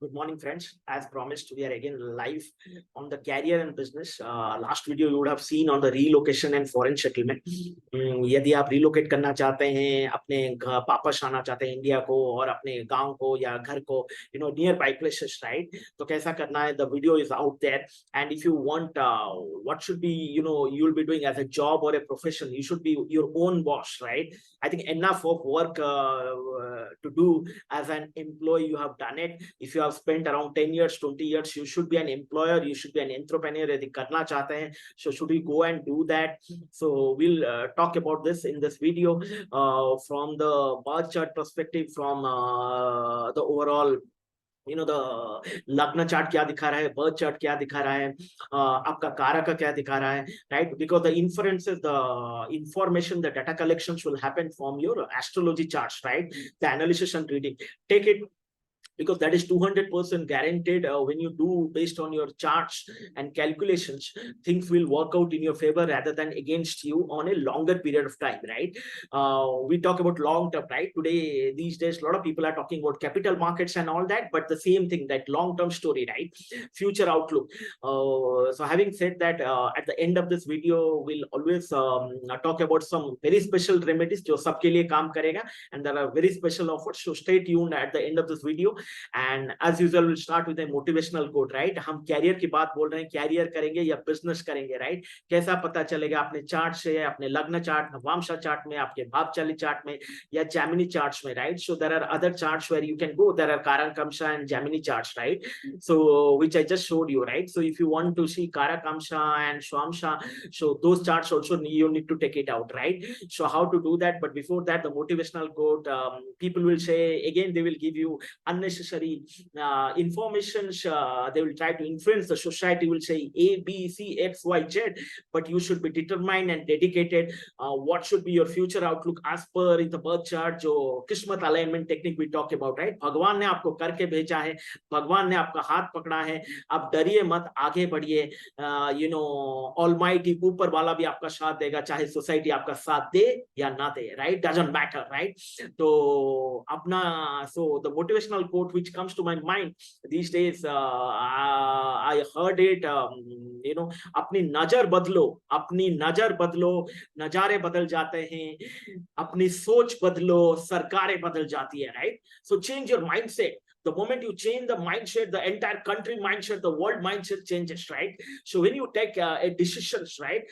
Good morning, friends. As promised, we are again live on the career and business. Last video you would have seen on the relocation and foreign settlement. यदि आप relocate करना चाहते हैं, अपने वापस आना चाहते हैं इंडिया को और अपने गांव को या घर को, nearby places, right? तो कैसा करना है? The video is out there. And if you want, what should be, you'll be doing as a job or a profession, you should be your own boss, right? I think enough of work to do as an employee. You have done it. If you have spent around 10 years, 20 years, you should be an employer, you should be an entrepreneur. यदि करना चाहते हैं, so should we go and do that? So we'll talk about this in this video from the birth chart perspective, from the overall, the लग्न chart क्या दिखा रहा है, birth chart क्या दिखा रहा है, आपका कारक का क्या दिखा रहा है, right? Because the inferences, the information, the data collections will happen from your astrology charts, right? The analysis and reading, take it, because that is 200% guaranteed. When you do based on your charts and calculations, things will work out in your favor rather than against you on a longer period of time, right? We talk about long term, right? Today, these days, a lot of people are talking about capital markets and all that, but the same thing, that long term story, right? Future outlook. So having said that, at the end of this video, we'll always talk about some very special remedies जो सबके लिए काम करेगा, and there are very special offers. So stay tuned at the end of this video. And as usual, we'll start with a motivational quote, right? हम career की बात बोल रहे हैं, कैरियर करेंगे या बिजनेस करेंगे, राइट? कैसा पता चलेगा? अपने चार्ट से, अपने लग्न चार्ट, नवांशा चार्ट में, आपके भावचाली चार्ट में या जैमिनी चार्ट्स में, right? So there are other charts where you can go. There are Karakamsha and Gemini charts, right? So which I just showed you, right? So if you want to see Karakamsha and Swamsha, so those charts also you need to take it out, right? So how to do that? But before that, the motivational quote, people will say, again, they will give you unnecessary informations. They will try to influence the society, will say A, B, C, X, Y, Z, but you should be determined and dedicated. What should be your future outlook as per in the birth chart? जो किस्मत alignment technique we talk about, right? भगवान ने आपको करके भेजा है, भगवान ने आपका हाथ पकड़ा है, आप डरिए मत, आगे बढ़िए. Almighty, ऊपर वाला भी आपका साथ देगा, चाहे सोसाइटी आपका साथ दे या ना दे, right? Doesn't matter, right? तो अपना, so the motivational quote which comes to my mind these days, I heard it, अपनी नजर बदलो, अपनी नजर बदलो, नजारे बदल जाते हैं, अपनी सोच बदलो, सरकारें बदल जाती है, right? So change your mindset. The moment you change the mindset, the entire country mindset, the world mindset changes, right? So when you take a decisions, right,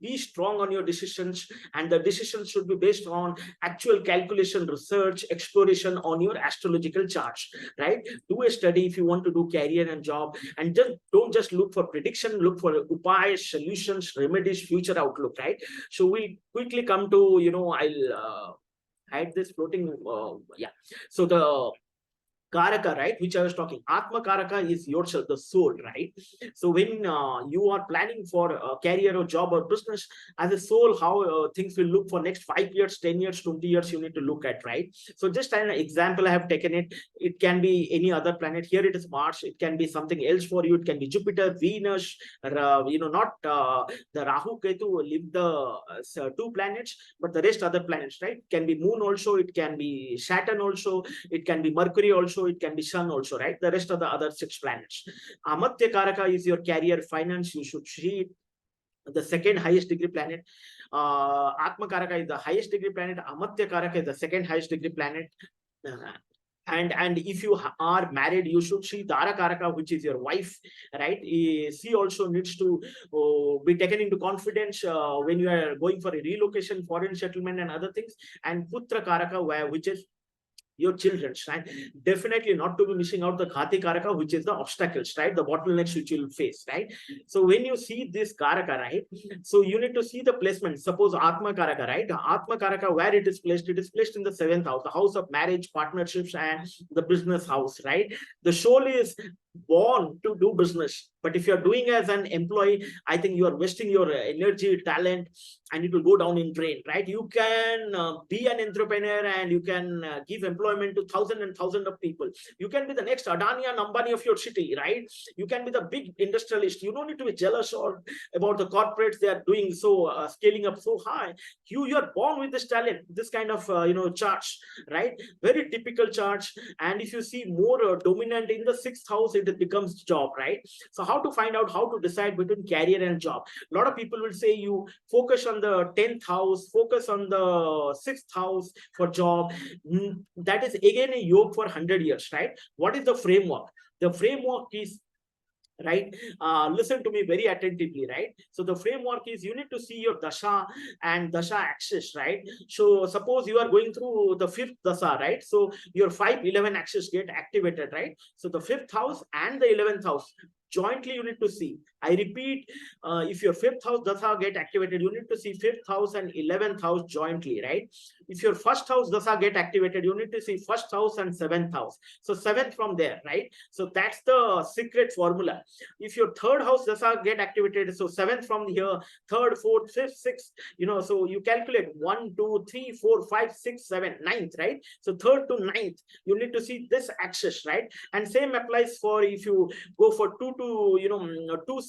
be strong on your decisions, and the decisions should be based on actual calculation, research, exploration on your astrological charts, right? Do a study if you want to do career and job, and don't just look for prediction, look for upayas, solutions, remedies, future outlook, right? So we'll quickly come to, I'll hide this floating, yeah. So the Karaka, right, which I was talking, Atma Karaka is yourself, the soul, right? So when you are planning for a career or job or business, as a soul, how things will look for next 5 years, 10 years, 20 years, you need to look at, right? So just an example I have taken it. It can be any other planet. Here it is Mars. It can be something else for you. It can be Jupiter, Venus, not the Rahu, Ketu, leave the 2 planets, but the rest other planets, right? It can be Moon also. It can be Saturn also. It can be Mercury also. It can be Sun also, right? The rest of the other 6 planets. Amatya Karaka is your career, finance. You should see it. The second highest degree planet. Atma Karaka is the highest degree planet. Amatya Karaka is the second highest degree planet. And if you are married, you should see Dara Karaka, which is your wife, right? She also needs to be taken into confidence when you are going for a relocation, foreign settlement, and other things. And Putra Karaka, which is your children, right? Definitely not to be missing out the Khati Karaka, which is the obstacles, right? The bottlenecks which you will face, right? So when you see this Karaka, right? So you need to see the placement. Suppose Atma Karaka, right? Atma Karaka, where it is placed in the 7th house, the house of marriage, partnerships, and the business house, right? The soul is born to do business. But if you're doing as an employee, I think you are wasting your energy, talent, and it will go down in drain, right? You can be an entrepreneur and you can give employment to thousands and thousands of people. You can be the next Adani and Ambani of your city, right? You can be the big industrialist. You don't need to be jealous or about the corporates. They are doing so scaling up so high. You are born with this talent, this kind of charts, right? Very typical charts. And if you see more dominant in the 6th house, it becomes job, right? So how to find out, how to decide between career and job? A lot of people will say you focus on the 10th house, focus on the 6th house for job. That is again a yoke for 100 years, right? What is the framework? The framework is, right, listen to me very attentively, right? So the framework is, you need to see your dasha and dasha axis, right? So suppose you are going through the 5th dasha, right? So your 5-11 axis get activated, right? So the 5th house and the 11th house jointly you need to see. I repeat, if your 5th house dasha get activated, you need to see 5th house and 11th house jointly, right? If your 1st house dasha get activated, you need to see 1st house and 7th house. So 7th from there, right? So that's the secret formula. If your 3rd house dasha get activated, so 7th from here, 3rd, 4th, 5th, 6th, so you calculate 1, 2, 3, 4, 5, 6, 7, 9th, right? So 3rd to 9th, you need to see this axis, right? And same applies for if you go for 2 to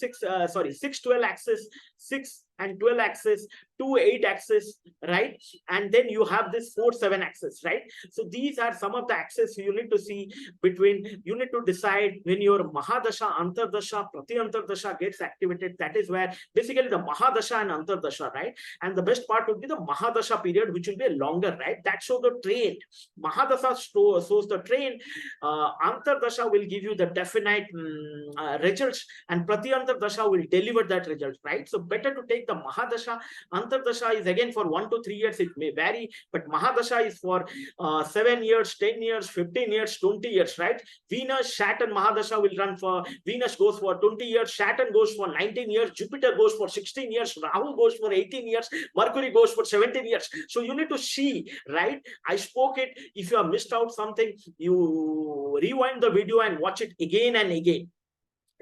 6 12 axis, 6 and 12 axis, 2 8 axis, right? And then you have this 4 7 axis, right? So these are some of the axes you need to see between. You need to decide when your Mahadasha, Antardasha, Pratyantardasha gets activated. That is where basically the Mahadasha and Antardasha, right? And the best part would be the Mahadasha period, which will be longer, right? That shows the trend. Mahadasha shows the trend. Antardasha will give you the definite results, and Pratyantardasha will deliver that result, right? So better to take the Mahadasha. Antardasha is again for 1 to 3 years. It may vary, but Mahadasha is for 7 years, 10 years, 15 years, 20 years, right? Venus, Saturn, Mahadasha will run for, Venus goes for 20 years, Saturn goes for 19 years, Jupiter goes for 16 years, Rahu goes for 18 years, Mercury goes for 17 years. So you need to see, right? I spoke it. If you have missed out something, you rewind the video and watch it again and again.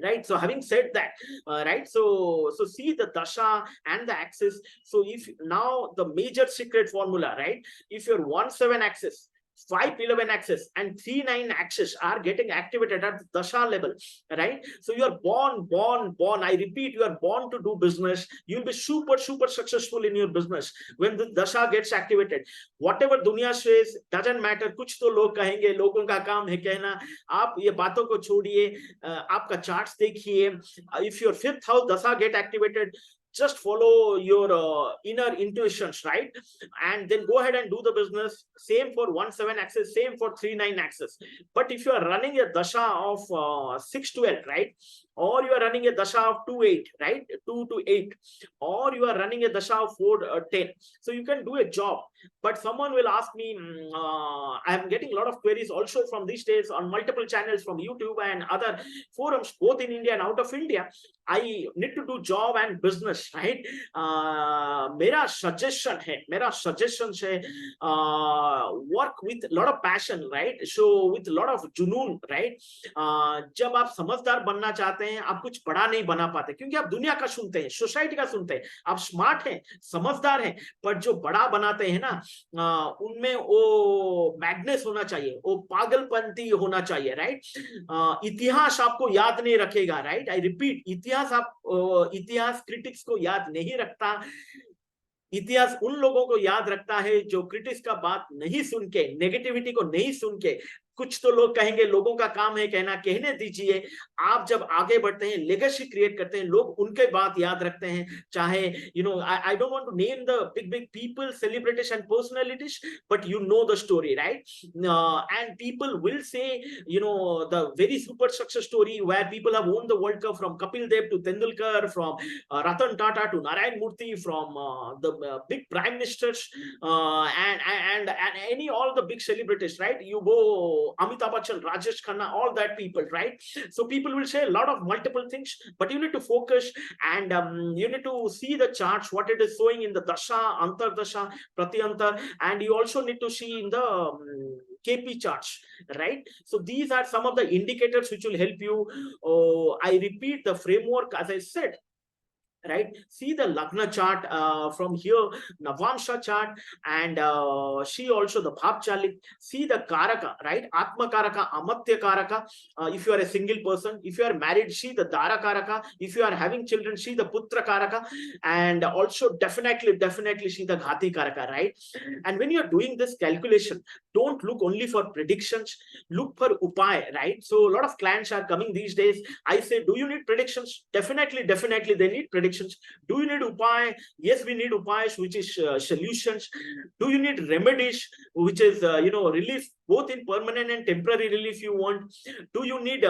Right. So having said that, right. So see the dasha and the axis. So if now the major secret formula, right? If your 1-7 axis, 5-11 axis and 3-9 axis are getting activated at the dasha level, right? So you are born. I repeat, you are born to do business. You'll be super successful in your business when the dasha gets activated. Whatever dunya says doesn't matter. कुछ तो लोग कहेंगे, लोगों का काम है कहना. आप ये बातों को छोड़िए, आपका charts देखिए. If your 5th house dasha get activated, just follow your inner intuitions, right? And then go ahead and do the business. Same for 1-7 axis, same for 3-9 axis. But if you are running a dasha of 6-12, right? Or you are running a dasha of 2-8, right? 2 to 8, or you are running a dasha of 4-10. So you can do a job. But someone will ask me, I am getting a lot of queries also from these days on multiple channels from YouTube and other forums, both in India and out of India. I need to do job and business, right? मेरा suggestion है, work with a lot of passion, right? So with a lot of जुनून, right? जब आप समझदार बनना चाहते हैं, आप कुछ बड़ा नहीं बना पाते, क्योंकि आप दुनिया का सुनते हैं, सोसाइटी का सुनते हैं. आप स्मार्ट हैं, समझदार हैं, पर जो बड़ा बनाते हैं ना, उनमें वो मैग्नेस होना चाहिए, वो पागलपंती होना चाहिए, राइट? इतिहास आपको याद नहीं रखेगा, राइट? आई रिपीट, इतिहास क्रिटिक्स को याद नहीं रखता. इतिहास उन लोगों को याद रखता है जो क्रिटिक्स का बात नहीं सुन के, नेगेटिविटी को नहीं सुन के. कुछ तो लोग कहेंगे लोगों का काम है कहना, कहने दीजिए. आप जब आगे बढ़ते हैं, लेगेसी क्रिएट करते हैं, लोग उनके बात याद रखते हैं. चाहे I don't want to name the big people, celebrities and personalities, but you know the story, right? And people will say, the very super success story where people have won the World Cup, from Kapil Dev to Tendulkar, from Ratan Tata to Narayan Murthy, from the big prime ministers, and all the big celebrities, right? You go Amitabh Bachchan, Rajesh Khanna, all that people, right? So people will say a lot of multiple things, but you need to focus and you need to see the charts, what it is showing in the dasha, antardasha, pratyantar, and you also need to see in the KP charts, right? So these are some of the indicators which will help you. I repeat the framework as I said, right? See the Lagna chart from here, Navamsha chart, and see also the Bhapchalik. See the Karaka, right? Atma Karaka, Amatya Karaka. If you are a single person, if you are married, see the Dara Karaka. If you are having children, see the Putra Karaka, and also definitely see the Ghati Karaka, right? And when you are doing this calculation, don't look only for predictions, look for upay, right? So a lot of clients are coming these days. I say, do you need predictions? Definitely they need predictions. Do you need upay? Yes, we need upays, which is solutions. Do you need remedies, which is relief, both in permanent and temporary relief you want? Do you need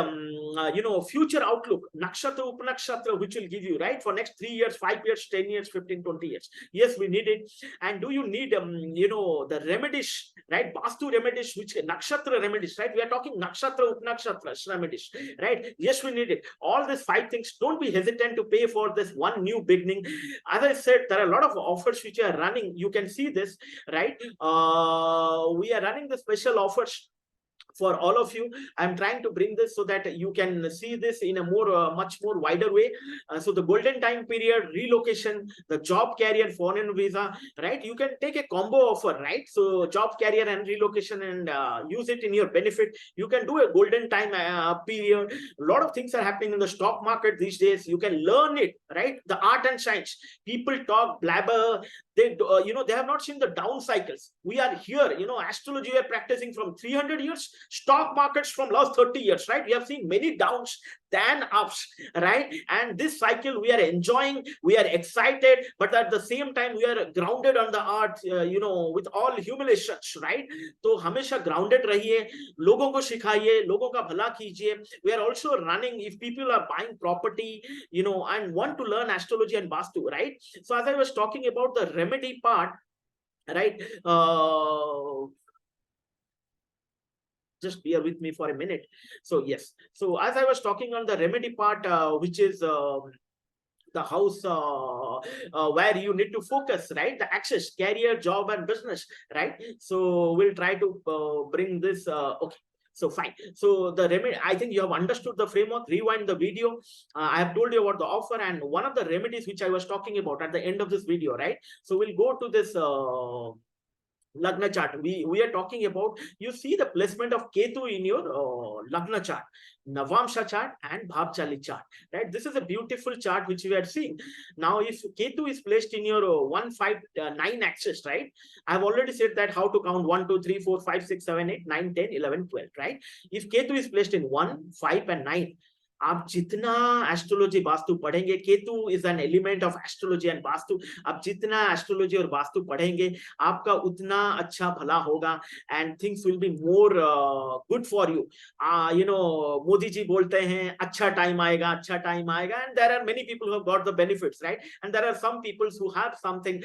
future outlook, nakshatra, upanakshatra, which will give you, right, for next 3 years, 5 years, 10 years, 15, 20 years? Yes, we need it. And do you need the remedies, right? Vaastu remedies, which nakshatra remedies, right? We are talking nakshatra, upanakshatra remedies, right? Yes, we need it. All these 5 things. Don't be hesitant to pay for this one new beginning. As I said, there are a lot of offers which are running. You can see this, right? We are running the special offers for all of you. I'm trying to bring this so that you can see this in a much more wider way. So the golden time period, relocation, the job carrier, foreign visa, right? You can take a combo offer, right? So job carrier and relocation, and use it in your benefit. You can do a golden time period. A lot of things are happening in the stock market these days. You can learn it, right? The art and science. People talk blabber. They they have not seen the down cycles. We are here, astrology we are practicing from 300 years, stock markets from last 30 years, right? We have seen many downs than ups, right? And this cycle we are enjoying, we are excited, but at the same time we are grounded on the art, with all humiliations, right? So hamesha grounded rahiye, logon ko sikhaye, logon ka bhala kijiye. We are also running, if people are buying property, and want to learn astrology and Vaastu, right? So as I was talking about the remedy part, right? Just bear with me for a minute. So yes, so as I was talking on the remedy part, which is the house where you need to focus, right? The access, career, job, and business, right? So we'll try to bring this. Okay. So fine. So the remedy, I think you have understood the framework. Rewind the video. I have told you about the offer and one of the remedies which I was talking about at the end of this video, right? So we'll go to this Lagna chart. We are talking about, you see the placement of Ketu in your Lagna chart, Navamsha chart, and Bhapchali chart, right? This is a beautiful chart which we are seeing. Now, if Ketu is placed in your 1, 5, 9 axis, right? I've already said that how to count 1, 2, 3, 4, 5, 6, 7, 8, 9, 10, 11, 12, right? If Ketu is placed in 1, 5, and 9, आप जितना astrology vastu पढ़ेंगे, Ketu is an element of astrology and vastu, आप जितना astrology और वास्तु पढ़ेंगे आपका उतना अच्छा भला होगा, and things will be more good for you. Modi ji बोलते हैं अच्छा टाइम आएगा, अच्छा टाइम आएगा, and there are many people who have got the benefits, right? And there are some peoples who have something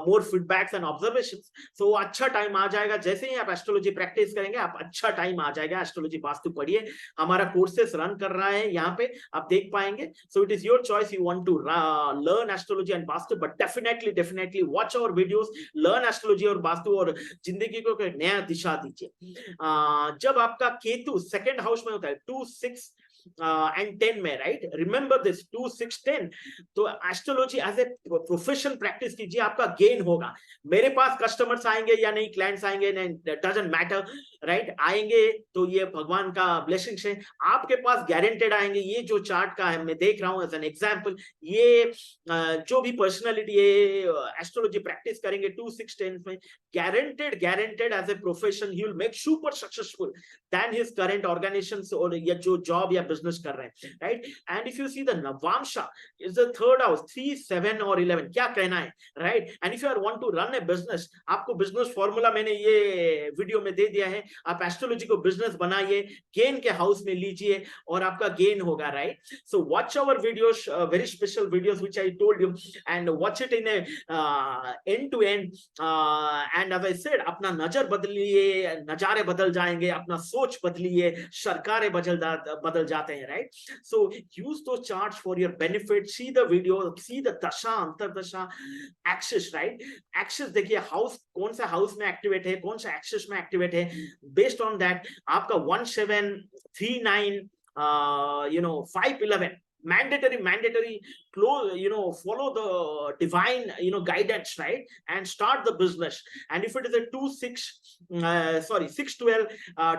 more feedbacks and observations. So अच्छा time आ जाएगा, जैसे ही आप एस्ट्रोलॉजी प्रैक्टिस करेंगे आप अच्छा टाइम आ जाएगा. एस्ट्रोलॉजी वास्तु पढ़िए, हमारा कोर्सेस रन कर रहा है, यहाँ पे आप देख पाएंगे. So it is your choice, you want to learn astrology and Vaastu, but definitely watch our videos, learn astrology और वास्तु और जिंदगी को एक नया दिशा दीजिए. जब आपका केतु सेकंड हाउस में होता है 2, 6 and 10 में, right? Remember this 2, 6, 10. तो astrology as a profession practice कीजिए, आपका गेन होगा. मेरे पास कस्टमर्स आएंगे या नहीं, क्लाइंट्स आएंगे, डजंट मैटर, राइट? आएंगे तो ये भगवान का ब्लेसिंग्स है. आपके पास गारंटेड आएंगे. ये जो चार्ट का है मैं देख रहा हूं एज एन एग्जांपल, ये जो भी पर्सनालिटी एस्ट्रोलॉजी प्रैक्टिस करेंगे 2, 6, 10 में, guaranteed as a profession he will make super successful then his current organisations और या जो जॉब या बिजनेस कर रहे हैं, right? And if you see the Navamsha is the third house, 3, 7 और 11, क्या कहना है, right? And if you are want to run a business, आपको बिजनेस फॉर्मूला मैंने ये वीडियो में दे दिया है. आप एस्ट्रोलॉजी को बिजनेस बनाइए, गेन के हाउस में लीजिए और आपका गेन होगा, right? So watch our videos, very special videos which I told you, and watch it in a end to end. And as I said, अपना नजर बदलिए, नजारे बदल जाएंगे, अपना सोच बदलिए, सरकारें बदल जाते हैं, राइट? सो यूज दो charts for your benefit. See the video, see the दशा, अंतरदशा, एक्सिस, राइट? एक्सिस देखिए, हाउस कौन सा हाउस में एक्टिवेट है, कौन सा एक्सिस में एक्टिवेट है. based on that आपका 1 7 3 9 5 11 mandatory close, follow the divine, guidance, right? And start the business. And if it is a 2 6 6 12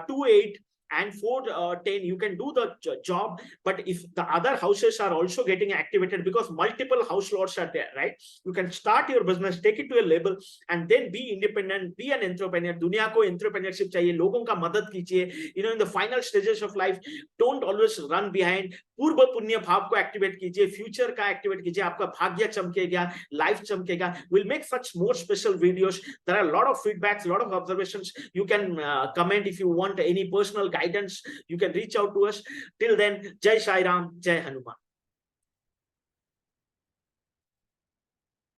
2 8 and 4 10, you can do the job. But if the other houses are also getting activated, because multiple house lords are there, right? You can start your business, take it to a level, and then be independent, be an entrepreneur. दुनिया को entrepreneurship चाहिए, लोगों का मदद कीजिए, in the final stages of life. Don't always run behind. पूर्व पुण्य भाव को एक्टिवेट कीजिए, फ्यूचर का एक्टिवेट कीजिए, आपका भाग्य चमकेगा, life चमकेगा. We'll make such more special videos. There are a lot of feedbacks, a lot of observations. You can comment if you want any personal guidance. You can reach out to us. Till then, Jai Sai Ram, Jai Hanuman.